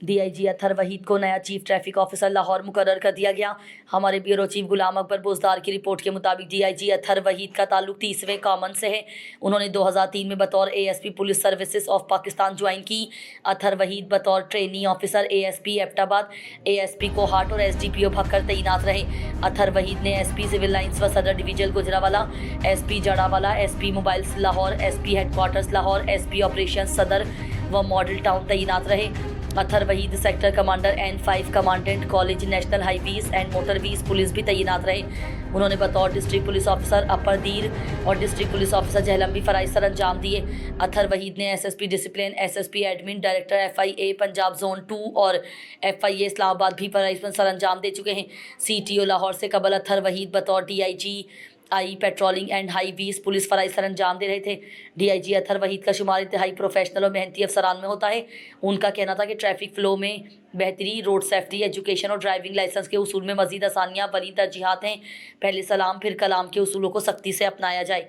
DIG اطہر وحید کو نیا chief traffic officer Lahore مقرر کر دیا گیا۔ ہمارے بیورو چیف غلام اکبر بوزدار کی رپورٹ کے مطابق DIG اطہر وحید کا تعلق 30ویں کامن سے ہے۔ انہوں نے 2003 میں بطور ASP police services of Pakistan join کی۔ اطہر وحید بطور ٹرینی آفیسر ASP ایبٹ آباد، ASP کوہاٹ اور SDPO بھکر تعینات رہے۔ اطہر وحید نے SP سول لائنز و Saddar division Gujranwala, SP Jaranwala, SP mobiles Lahore, SP headquarters Lahore, SP operations Saddar و ماڈل ٹاؤن تعینات رہے۔ Athar Waheed sector commander N5 commandant college national highways and motorways police بھی تعینات رہے۔ انہوں نے بطور district police officer upper Dir اور ڈسٹرکٹ پولیس آفیسر جہلم بھی فرائض سر انجام دیے۔ اطہر وحید نے SSP discipline, SSP admin, director FIA Punjab zone 2 اور FIA اسلام آباد بھی فرائض سر انجام دے چکے ہیں۔ CTO لاہور سے قبل اطہر وحید بطور DIG patrolling and highways police فرائض سر انجام دے رہے تھے۔ DIG اطہر وحید کا شمار انتہائی پروفیشنل اور محنتی افسران میں ہوتا ہے۔ ان کا کہنا تھا کہ ٹریفک فلو میں بہتری، روڈ سیفٹی، ایجوکیشن اور ڈرائیونگ لائسنس کے اصول میں مزید آسانیاں بڑی ترجیحات ہیں۔ پہلے سلام پھر کلام کے اصولوں کو سختی سے اپنایا جائے۔